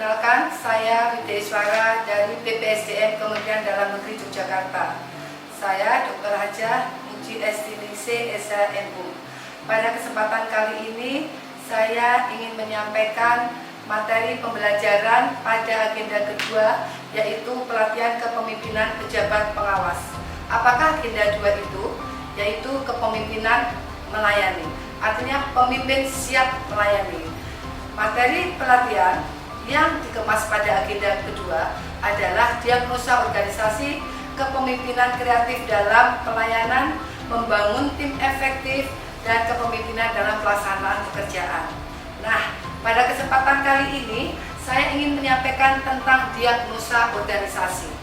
Perkenalkan, saya Widya Iswara dari PPSDM Kementerian Dalam Negeri Yogyakarta. Saya Dr. Hajah Muji Estiningsih SHMU. Pada kesempatan kali ini, saya ingin menyampaikan materi pembelajaran pada agenda kedua, yaitu pelatihan kepemimpinan pejabat pengawas. Apakah agenda 2 itu? Yaitu kepemimpinan melayani. Artinya pemimpin siap melayani. Materi pelatihan yang dikemas pada agenda kedua adalah diagnosa organisasi, kepemimpinan kreatif dalam pelayanan, membangun tim efektif, dan kepemimpinan dalam pelaksanaan pekerjaan. Nah, pada kesempatan kali ini saya ingin menyampaikan tentang diagnosa organisasi.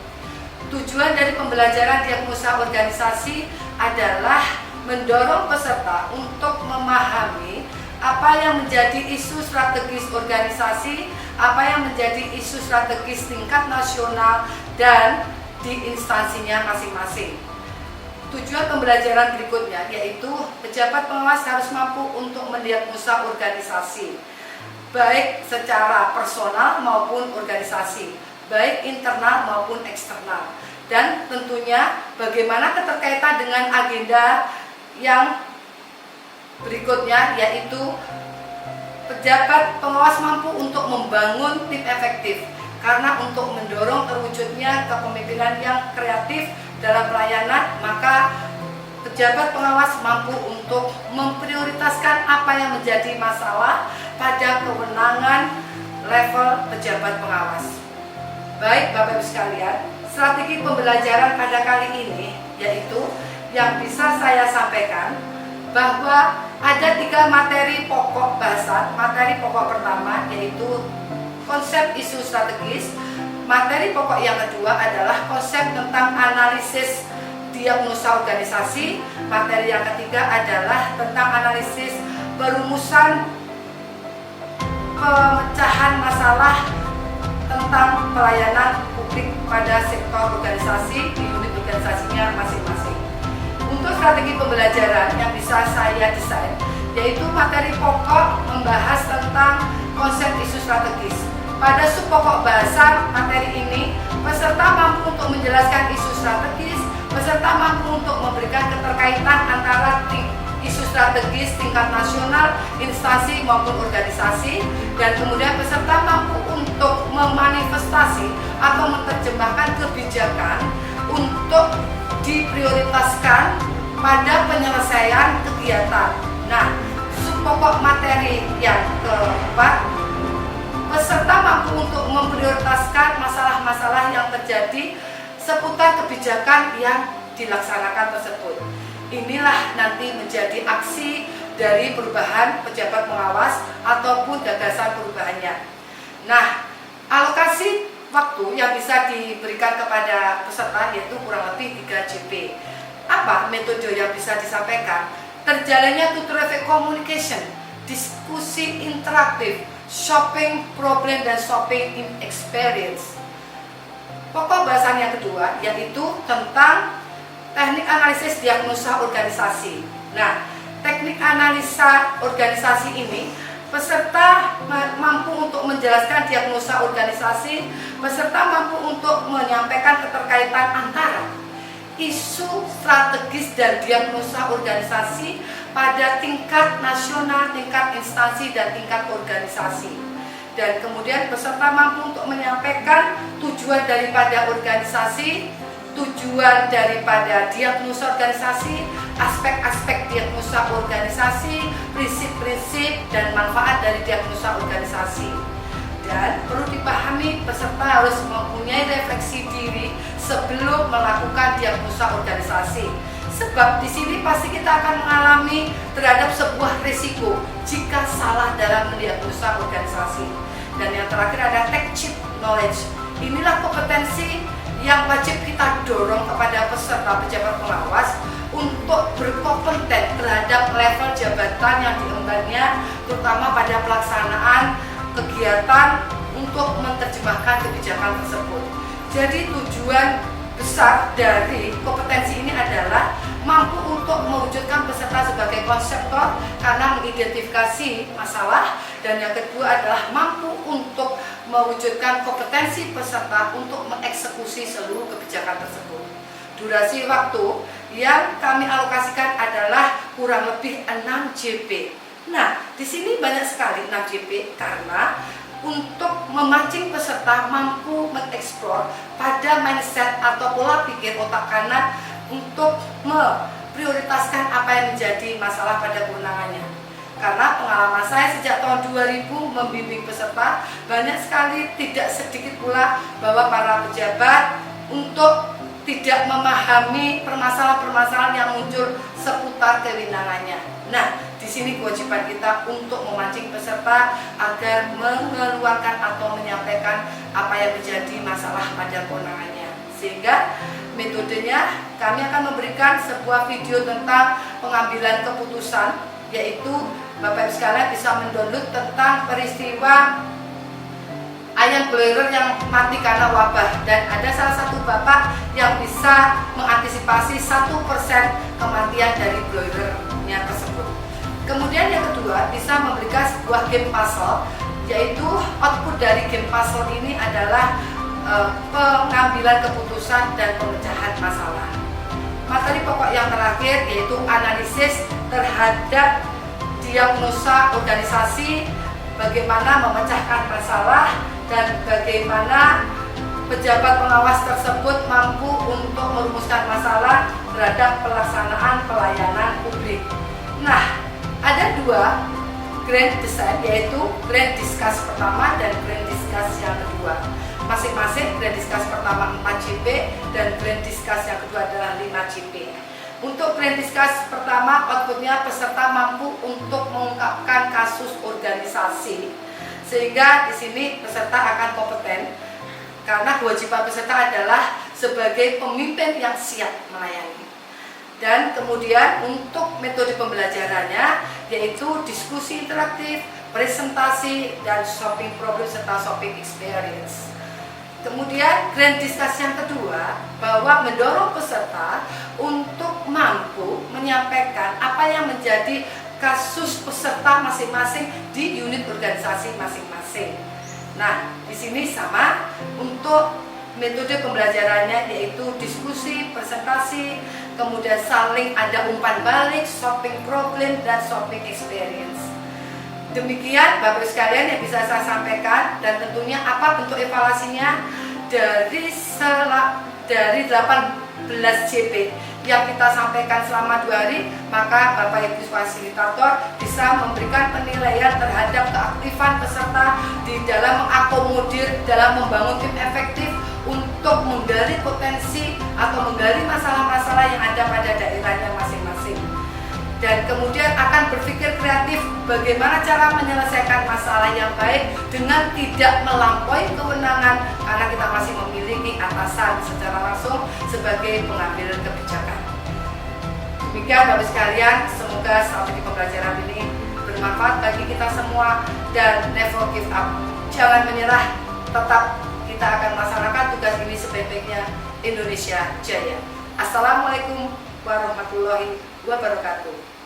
Tujuan dari pembelajaran diagnosa organisasi adalah mendorong peserta untuk memahami apa yang menjadi isu strategis organisasi, apa yang menjadi isu strategis tingkat nasional dan di instansinya masing-masing. Tujuan pembelajaran berikutnya yaitu pejabat pengawas harus mampu untuk mendiagnosa organisasi, baik secara personal maupun organisasi, baik internal maupun eksternal. Dan tentunya bagaimana keterkaitan dengan agenda yang berikutnya, yaitu pejabat pengawas mampu untuk membangun tim efektif, karena untuk mendorong terwujudnya kepemimpinan yang kreatif dalam pelayanan, maka pejabat pengawas mampu untuk memprioritaskan apa yang menjadi masalah pada kewenangan level pejabat pengawas. Baik Bapak Ibu sekalian, strategi pembelajaran pada kali ini yaitu yang bisa saya sampaikan bahwa ada 3 materi pokok bahasan. Materi pokok pertama yaitu konsep isu strategis. Materi pokok yang kedua adalah konsep tentang analisis diagnosa organisasi. Materi yang ketiga adalah tentang analisis perumusan pemecahan masalah tentang pelayanan publik pada sektor organisasi di unit organisasinya masing-masing. Untuk strategi pembelajaran yang bisa saya desain, yaitu materi pokok membahas tentang konsep isu strategis. Pada subpokok bahasan materi ini, peserta mampu untuk menjelaskan isu strategis, peserta mampu untuk memberikan keterkaitan antara isu strategis tingkat nasional, instansi maupun organisasi, dan kemudian peserta mampu untuk memanifestasi atau menerjemahkan kebijakan untuk diprioritaskan pada penyelesaian kegiatan. Nah, subpokok materi yang keempat, peserta mampu untuk memprioritaskan masalah-masalah yang terjadi seputar kebijakan yang dilaksanakan tersebut. Inilah nanti menjadi aksi dari perubahan pejabat pengawas ataupun gagasan perubahannya. Nah, alokasi waktu yang bisa diberikan kepada peserta yaitu kurang lebih 3 JP. Apa metode yang bisa disampaikan? Terjalannya two-way communication, diskusi interaktif, shopping problem dan shopping experience. Pokok bahasan yang kedua yaitu tentang teknik analisis diagnosa organisasi. Nah, teknik analisa organisasi ini peserta mampu untuk menjelaskan diagnosa organisasi, peserta mampu untuk menyampaikan keterkaitan antara isu strategis dan diagnosa organisasi pada tingkat nasional, tingkat instansi, dan tingkat organisasi. Dan kemudian peserta mampu untuk menyampaikan tujuan daripada organisasi, tujuan daripada diagnosa organisasi, aspek-aspek diagnosa organisasi, prinsip-prinsip dan manfaat dari diagnosa organisasi. Dan perlu dipahami, peserta harus mempunyai refleksi diri sebelum melakukan diagnosa organisasi. Sebab di sini pasti kita akan mengalami terhadap sebuah risiko jika salah dalam mendiagnosa organisasi. Dan yang terakhir ada tech-chip knowledge. Inilah kompetensi yang wajib kita dorong kepada peserta pejabat pengawas untuk berkompeten terhadap level jabatan yang diembannya, terutama pada pelaksanaan kegiatan untuk menerjemahkan kebijakan tersebut. Jadi tujuan besar dari kompetensi ini adalah mampu untuk mewujudkan peserta sebagai konseptor karena mengidentifikasi masalah, dan yang kedua adalah mampu untuk mewujudkan kompetensi peserta untuk mengeksekusi seluruh kebijakan tersebut. Durasi waktu yang kami alokasikan adalah kurang lebih 6 JP. Nah, di sini banyak sekali 6 JP karena untuk memancing peserta mampu mengeksplor pada mindset atau pola pikir otak kanan untuk memprioritaskan apa yang menjadi masalah pada kewenangannya. Karena pengalaman saya sejak tahun 2000 membimbing peserta, banyak sekali tidak sedikit pula bahwa para pejabat untuk tidak memahami permasalahan-permasalahan yang muncul seputar kewenangannya. Nah, di sini kewajiban kita untuk memancing peserta agar mengeluarkan atau menyampaikan apa yang menjadi masalah pada kewenangannya. Sehingga metodenya kami akan memberikan sebuah video tentang pengambilan keputusan, yaitu Bapak Ibu sekalian bisa mendownload tentang peristiwa ayam broiler yang mati karena wabah, dan ada salah satu bapak yang bisa mengantisipasi 1% kematian dari broilernya tersebut. Kemudian yang kedua, bisa memberikan sebuah game puzzle, yaitu output dari game puzzle ini adalah pengambilan keputusan dan pemecahan masalah. Materi pokok yang terakhir yaitu analisis terhadap diagnosa organisasi, bagaimana memecahkan masalah dan bagaimana pejabat pengawas tersebut mampu untuk merumuskan masalah terhadap pelaksanaan pelayanan publik. Nah, ada dua grand design, yaitu grand discuss pertama dan grand discuss yang kedua. Masing-masing grand discuss pertama 4 JP dan grand discuss yang kedua adalah 5 JP. Untuk grand discuss pertama, outputnya peserta mampu untuk mengungkapkan kasus organisasi, sehingga di sini peserta akan kompeten karena kewajiban peserta adalah sebagai pemimpin yang siap melayani. Dan kemudian untuk metode pembelajarannya yaitu diskusi interaktif, presentasi, dan solving problem serta solving experience. Kemudian grand discuss yang kedua bahwa mendorong peserta untuk mampu menyampaikan apa yang menjadi kasus peserta masing-masing di unit organisasi masing-masing. Nah, di sini sama untuk metode pembelajarannya yaitu diskusi, presentasi, kemudian saling ada umpan balik, solving problem, dan solving experience. Demikian Bapak Ibu sekalian yang bisa saya sampaikan, dan tentunya apa bentuk evaluasinya dari 18 JP yang kita sampaikan selama 2 hari, maka Bapak Ibu fasilitator bisa memberikan penilaian terhadap keaktifan peserta di dalam mengakomodir, dalam membangun tim efektif untuk menggali potensi atau menggali masalah-masalah yang ada pada daerahnya masing-masing. Dan kemudian akan berpikir kreatif bagaimana cara menyelesaikan masalah yang baik dengan tidak melampaui kewenangan, karena kita masih memiliki atasan secara langsung sebagai pengambil kebijakan. Demikian Bapak sekalian, semoga strategi pembelajaran ini bermanfaat bagi kita semua, dan never give up, jangan menyerah, tetap kita akan melaksanakan tugas ini sebaik-baiknya. Indonesia Jaya. Assalamualaikum warahmatullahi wabarakatuh.